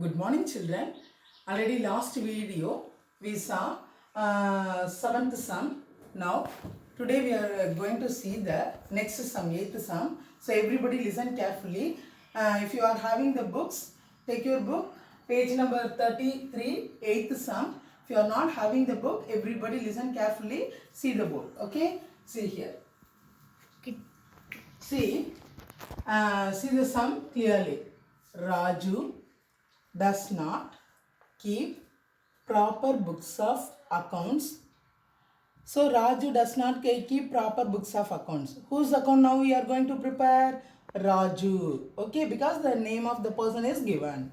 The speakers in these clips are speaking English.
Good morning, children. Already last video we saw seventh sum. Now today we are going to see the next sum, eighth sum. So everybody listen carefully. If you are having the books, take your book, page number 33, eighth sum. If you are not having the book, everybody listen carefully. See the book. Okay. See here. See the sum clearly. Raju does not keep proper books of accounts. So Raju does not keep proper books of accounts. Whose account now we are going to prepare? Raju. Okay, because the name of the person is given.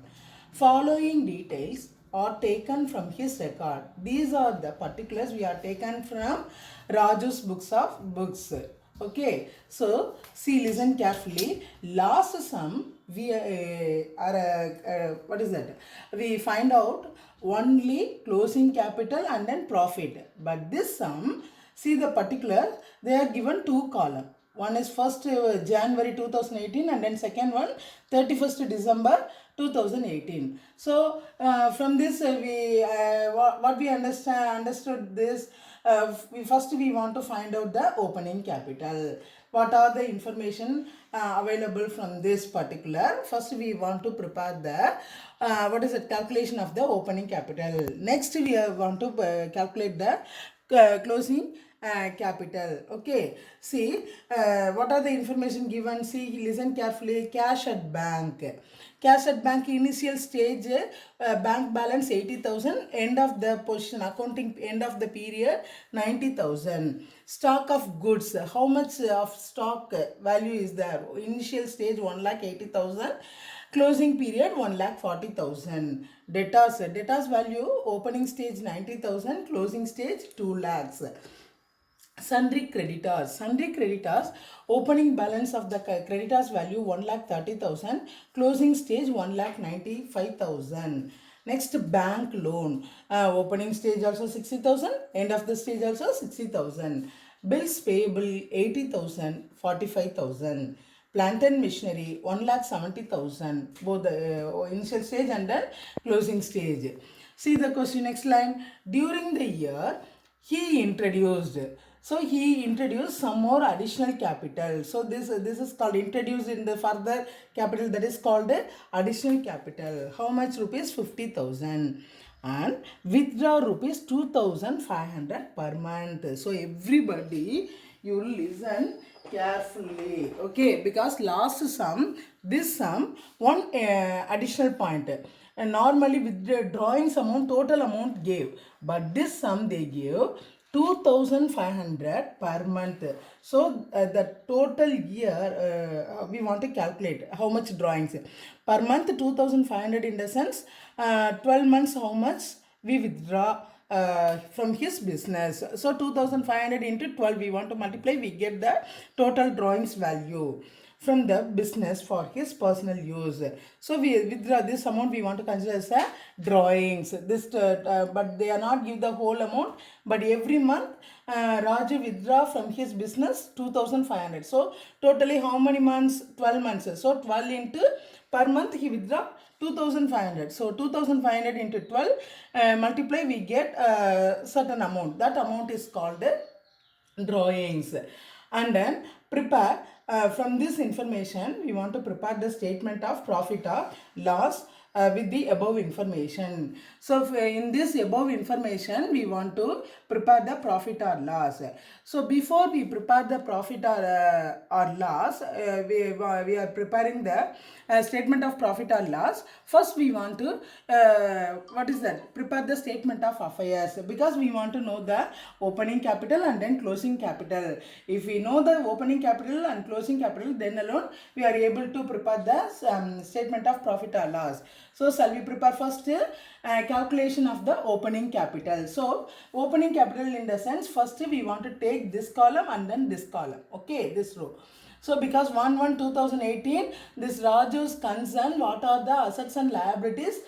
Following details are taken from his record. These are the particulars we are taken from Raju's books. Okay, so see, listen carefully. Last sum we what is that? We find out only closing capital and then profit. But this sum, see the particular, they are given two column. One is first January 2018 and then second one 31st December 2018. So from this what we understood this, we want to find out the opening capital. What are the information available from this particular? First we want to prepare the what is the calculation of the opening capital. Next we want to calculate the closing capital. Okay, see what are the information given. See, listen carefully. Cash at bank. Cash at bank initial stage, bank balance 80,000, end of the position accounting end of the period 90,000. Stock of goods, how much of stock value is there? Initial stage 1,80,000, closing period 1,40,000. Debtors value opening stage 90,000, closing stage 2 lakhs. Sundry creditors, opening balance of the creditors value 1,30,000, closing stage 1,95,000. Next, bank loan, opening stage also 60,000, end of the stage also 60,000. Bills payable 80,000, 45,000. Plant and machinery 1,70,000, both the initial stage and then closing stage. See the question, next line. During the year he introduced some more additional capital. So this is called introduced in the further capital, that is called additional capital. How much? Rupees 50,000, and withdraw rupees 2,500 per month. So everybody, you will listen carefully. Okay, because last sum, this sum, one additional point. And normally with the drawings amount, total amount gave, but this sum they give 2,500 per month. So the total year we want to calculate how much drawings per month. 2,500 in the sense 12 months how much we withdraw from his business. So 2,500 into 12 we want to multiply, we get the total drawings value from the business for his personal use. So we withdraw this amount, we want to consider as a drawings. This but they are not give the whole amount, but every month Raju withdraw from his business 2,500. So totally how many months? 12 months. So 12 into per month he withdraw 2,500. So 2,500 into 12 multiply, we get a certain amount. That amount is called drawings. And then prepare from this information we want to prepare the statement of profit or loss with the above information. So in this above information we want to prepare the profit or loss. So before we prepare the profit or loss, we are preparing the statement of profit or loss. First we want to what is that? Prepare the statement of affairs, because we want to know the opening capital and then closing capital. If we know the opening capital and closing capital, then alone we are able to prepare the statement of profit or loss. So shall we prepare first calculation of the opening capital. So opening capital in the sense, first we want to take this column and then this column. Okay, this row. So because 1/1/2018, this Raju's concern, what are the assets and liabilities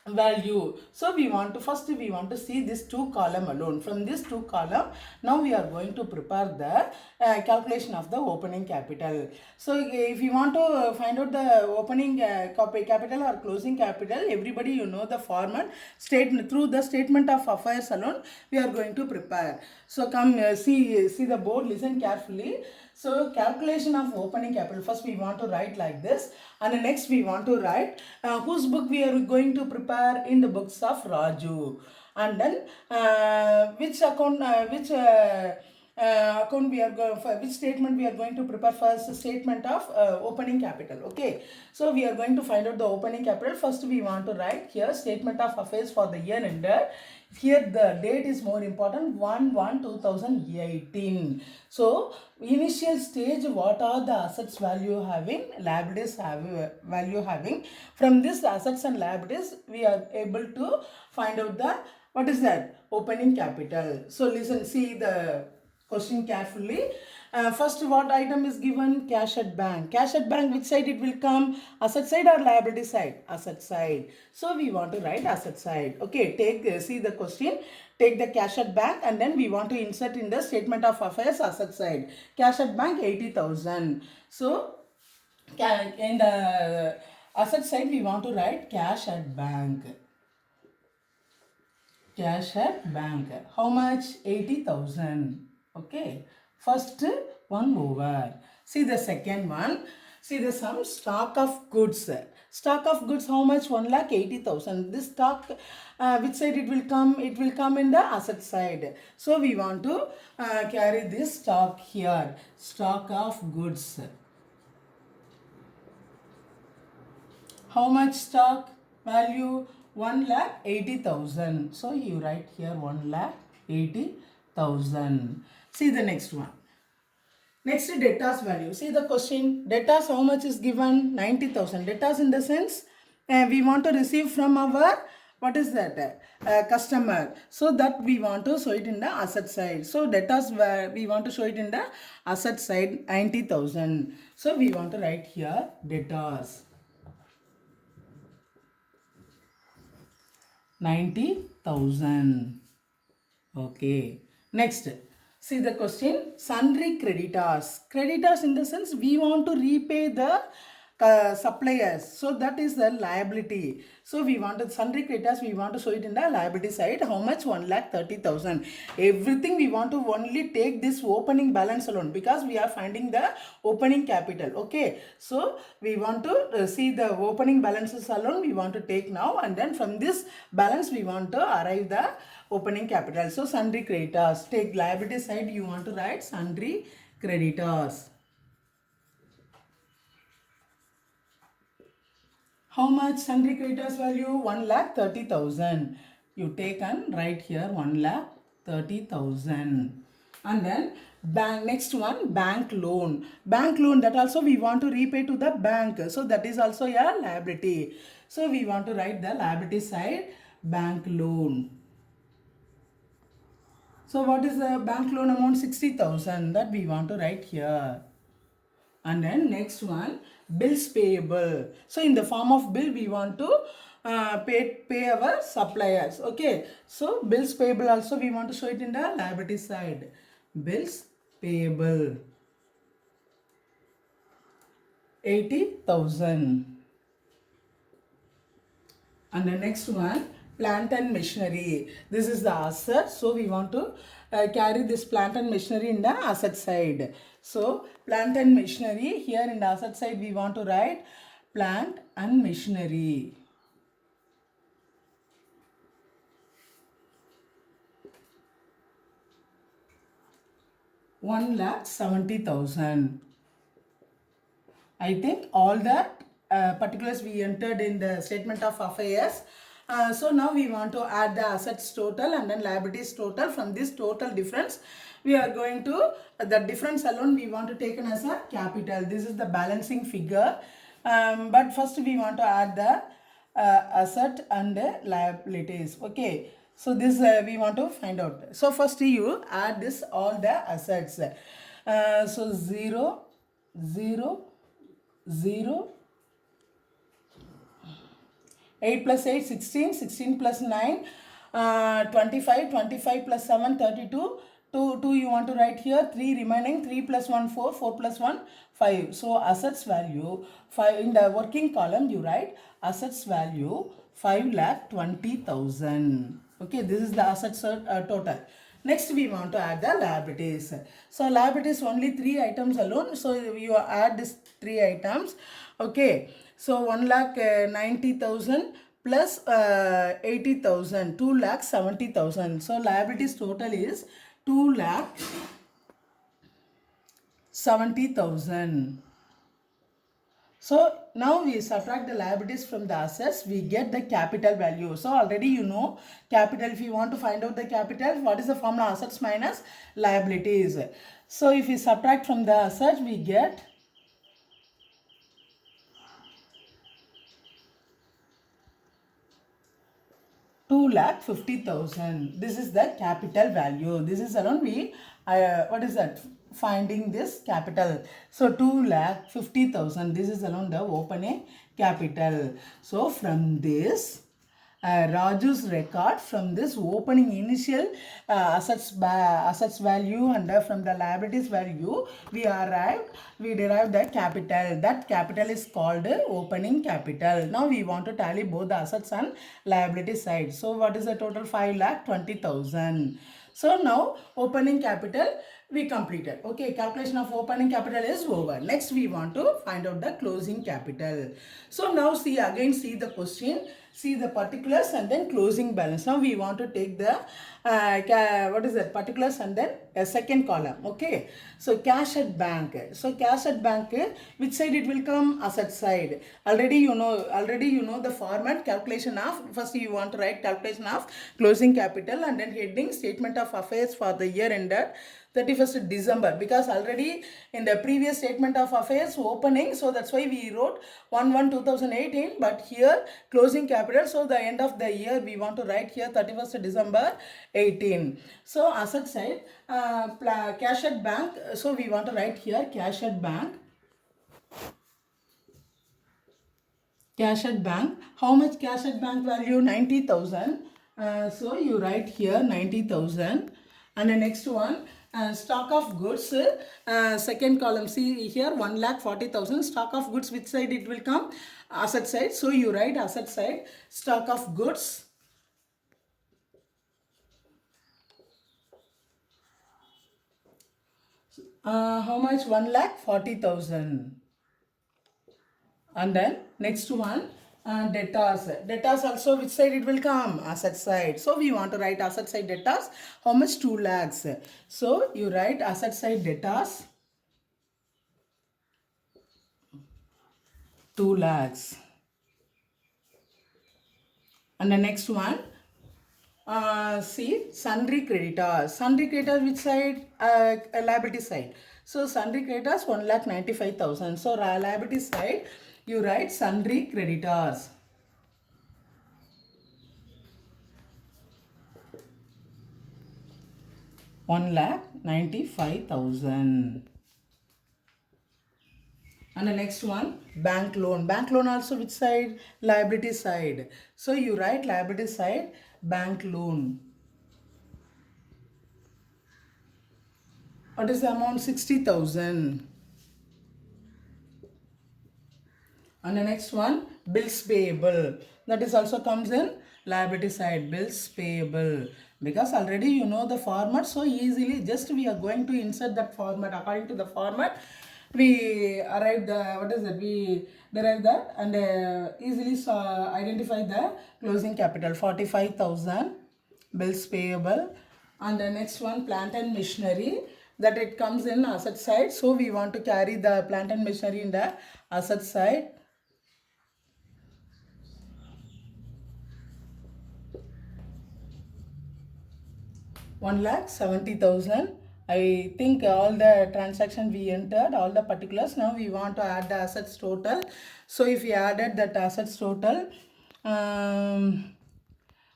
value. So we want to first we want to see this two column alone. From this two column, now we are going to prepare the calculation of the opening capital. So if you want to find out the opening capital or closing capital, everybody you know the format statement through the statement of affairs alone we are going to prepare. So come see the board, listen carefully. So calculation of opening capital, first we want to write like this, and next we want to write whose book we are going to prepare in the books of Raju, and then which account account we are going for, which statement we are going to prepare first, statement of opening capital. Okay, so we are going to find out the opening capital. First we want to write here statement of affairs for the year ended. Here the date is more important, 1/1/2018. So initial stage, what are the assets value having, liabilities value having. From this assets and liabilities we are able to find out the what is that opening capital. So listen, see the question carefully. First, what item is given? Cash at bank. Cash at bank, which side it will come? Asset side or liability side? Asset side. So we want to write asset side. Okay, take see the question. Take the cash at bank and then we want to insert in the statement of affairs asset side. Cash at bank 80,000. So in the asset side we want to write cash at bank. Cash at bank. How much? 80,000. Okay. First one over. See the second one. See the sum, stock of goods. Stock of goods, how much? 1,80,000. This stock, which side it will come? It will come in the asset side. So we want to carry this stock here. Stock of goods. How much stock value? 1,80,000. So you write here 1,80,000. See the next one. Next debtors value. See the question. Debtors how much is given? 90,000. Debtors in the sense we want to receive from our what is that customer. So that we want to show it in the asset side. So debtors we want to show it in the asset side 90,000. So we want to write here debtors. 90,000. Okay. Next, see the question. Sundry creditors. Creditors in the sense we want to repay the suppliers. So that is the liability. So we want to sundry creditors. We want to show it in the liability side. How much? 1,30,000. Everything we want to only take this opening balance alone because we are finding the opening capital. Okay. So we want to see the opening balances alone. We want to take now, and then from this balance we want to arrive the opening capital. So sundry creditors. Take liability side. You want to write sundry creditors. How much sundry creditors value? 1,30,000. You take and write here 1,30,000. And then bank, next one, bank loan. Bank loan, that also we want to repay to the bank. So that is also a liability. So we want to write the liability side, bank loan. So what is the bank loan amount? 60,000. That we want to write here. And then next one, bills payable. So in the form of bill we want to pay our suppliers. Okay, so bills payable also we want to show it in the liability side. Bills payable 80,000. And the next one, plant and machinery. This is the asset. So we want to carry this plant and machinery in the asset side. So plant and machinery, here in the asset side we want to write plant and machinery. $1,70,000. I think all the particulars we entered in the statement of affairs. So now we want to add the assets total and then liabilities total. From this total difference we are going to the difference alone we want to take as a capital. This is the balancing figure, but first we want to add the asset and the liabilities. Okay, so this we want to find out. So first you add this all the assets. So 0 0 0 8 plus 8, 16, 16 plus 9, 25, 25 plus 7, 32, 2 you want to write here, 3 remaining, 3 plus 1, 4, 4 plus 1, 5. So assets value, 5 in the working column you write assets value 5,20,000. Okay, this is the assets total. Next we want to add the liabilities. So liabilities only 3 items alone. So you add this 3 items. Okay, so 1,90,000 plus 80,000, 2,70,000. So liabilities total is 2,70,000. So now we subtract the liabilities from the assets, we get the capital value. So already you know capital, if you want to find out the capital, what is the formula? Assets minus liabilities. So if we subtract from the assets, we get 2,50,000. This is the capital value. This is around we what is that? Finding this capital. So 2,50,000. This is around the opening capital. So from this Raju's record, from this opening initial assets value and from the liabilities value, we derived the capital. That capital is called opening capital. Now we want to tally both the assets and liability side. So what is the total? 5,20,000. So now opening capital we completed. Okay, calculation of opening capital is over. Next we want to find out the closing capital. So now see the question, see the particulars and then closing balance. Now we want to take the what is that? Particulars and then a second column. Okay, so cash at bank. So cash at bank, which side it will come? Asset side. Already you know the format. Calculation of, first you want to write calculation of closing capital and then heading statement of affairs for the year ended 31st December, because already in the previous statement of affairs opening, so that's why we wrote 1/1/2018, but here closing capital, so the end of the year we want to write here 31st December 18. So asset side, cash at bank, so we want to write here cash at bank. Cash at bank, how much cash at bank value? 90,000. So you write here 90,000. And the next one, stock of goods, second column, see here 1,40,000. Stock of goods, which side it will come? Asset side. So you write asset side, stock of goods. How much? 1,40,000. And then next one, debtors. Debtors also, which side it will come? Asset side. So we want to write asset side debtors. How much? 2 lakhs. So you write asset side debtors 2 lakhs. And the next one, see sundry creditors. Sundry creditors, which side? Liability side. So sundry creditors 1,95,000. So liability side you write sundry creditors. $1,95,000. And the next one, bank loan. Bank loan also which side? Liability side. So you write liability side, bank loan. What is the amount? 60,000. And the next one, bills payable. That is also comes in liability side, bills payable. Because already you know the format, so easily just we are going to insert that format. According to the format, we arrive the, we derive that and easily identify the closing capital, 45,000, bills payable. And the next one, plant and machinery, that it comes in asset side. So we want to carry the plant and machinery in the asset side. 1,70,000. I think all the transaction we entered, all the particulars. Now we want to add the assets total. So if we added that assets total,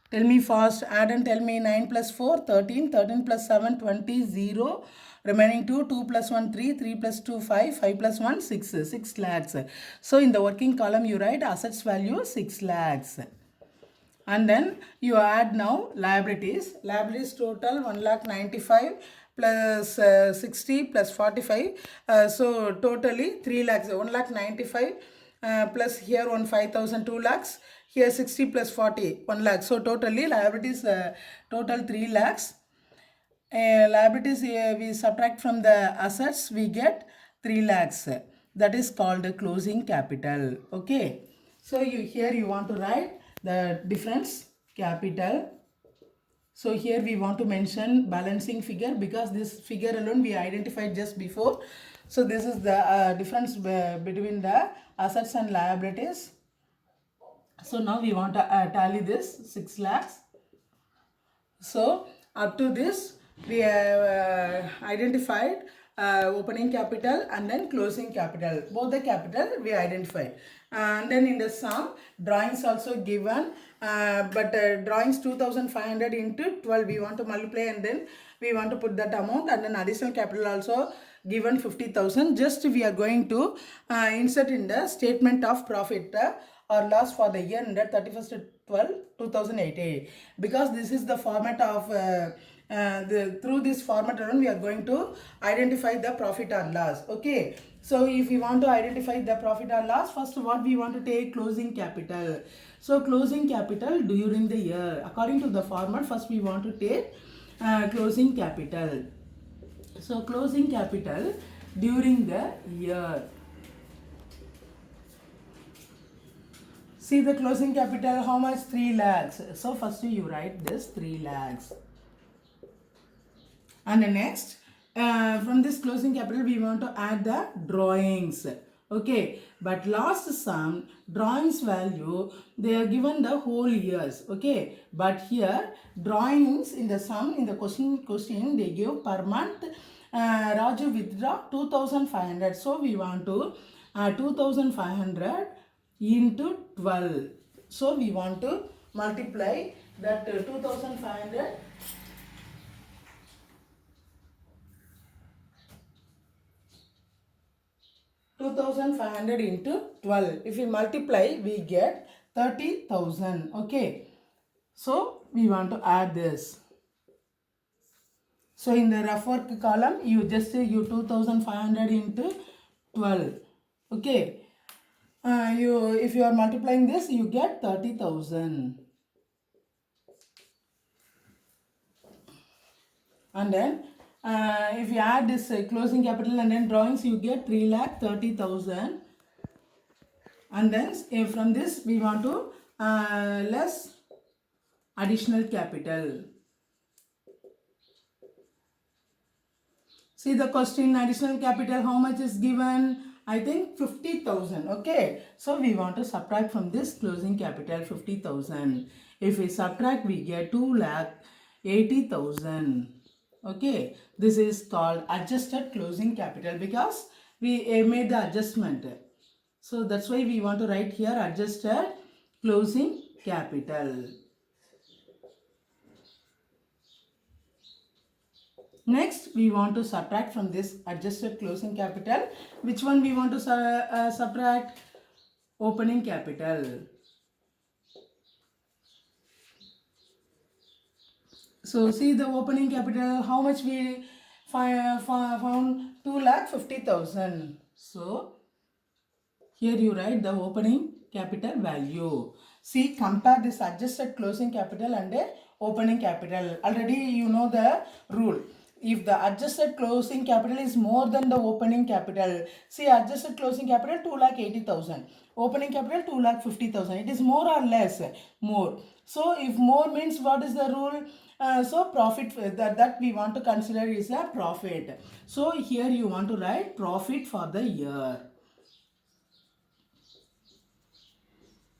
Tell me fast. Add and tell me 9 plus 4, 13. 13 plus 7, 20, 0. Remaining 2, 2 plus 1, 3. 3 plus 2, 5. 5 plus 1, 6. 6 lakhs. So in the working column, you write assets value 6 lakhs. And then you add now liabilities. Liabilities total 1,95,000 plus 60 plus 45. So totally 3 lakhs. 1,95,000 plus here 5,000, 2 lakhs. Here 60 plus 40, 1 lakh. So totally liabilities total 3 lakhs. Liabilities we subtract from the assets, we get 3 lakhs. That is called closing capital. Okay. So here you want to write the difference capital. So here we want to mention balancing figure because this figure alone we identified just before. So this is the difference between the assets and liabilities. So now we want to tally this 6 lakhs. So up to this we have identified opening capital and then closing capital. Both the capital we identified. And then in the sum, drawings also given, but drawings 2,500 into 12 we want to multiply and then we want to put that amount, and then additional capital also given 50,000. Just we are going to insert in the statement of profit or loss for the year ended 31st 12 2018, because this is the format of through this format alone we are going to identify the profit or loss. Okay, so if we want to identify the profit or loss, first what we want to take closing capital. So closing capital during the year, according to the format, first we want to take closing capital. So closing capital during the year. See the closing capital, how much? 3 lakhs. So first you write this 3 lakhs. And the next, from this closing capital, we want to add the drawings. Okay, but last sum, drawings value, they are given the whole years. Okay, but here, drawings in the sum, in the question they give per month, Raju withdraw 2,500. So we want to 2,500 into 12. So we want to multiply that 2,500 2,500 into 12. If we multiply, we get 30,000. Okay. So we want to add this. So in the rough work column, you just say you 2,500 into 12. Okay. If you are multiplying this, you get 30,000. And then if you add this closing capital and then drawings, you get 3,30,000. And then from this we want to less additional capital. See the question, additional capital, how much is given? I think 50,000. Okay, so we want to subtract from this closing capital 50,000. If we subtract, we get 2,80,000. Okay, this is called adjusted closing capital because we made the adjustment. So that's why we want to write here adjusted closing capital. Next, we want to subtract from this adjusted closing capital. Which one we want to subtract? Opening capital. So see the opening capital, how much we found? 2,50,000. So here you write the opening capital value. See, compare this adjusted closing capital and opening capital. Already you know the rule. If the adjusted closing capital is more than the opening capital, see adjusted closing capital 2,80,000, opening capital 2,50,000. It is more or less? More. So if more means what is the rule? So profit that we want to consider is a profit. So here you want to write profit for the year.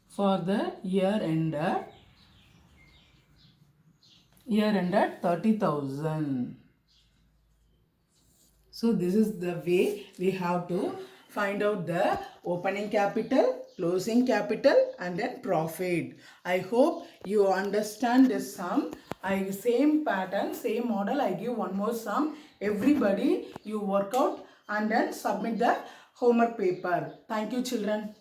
For the year ended 30,000. So this is the way we have to find out the opening capital, closing capital and then profit. I hope you understand this sum. Same pattern, same model, I give one more sum. Everybody you work out and then submit the homework paper. Thank you children.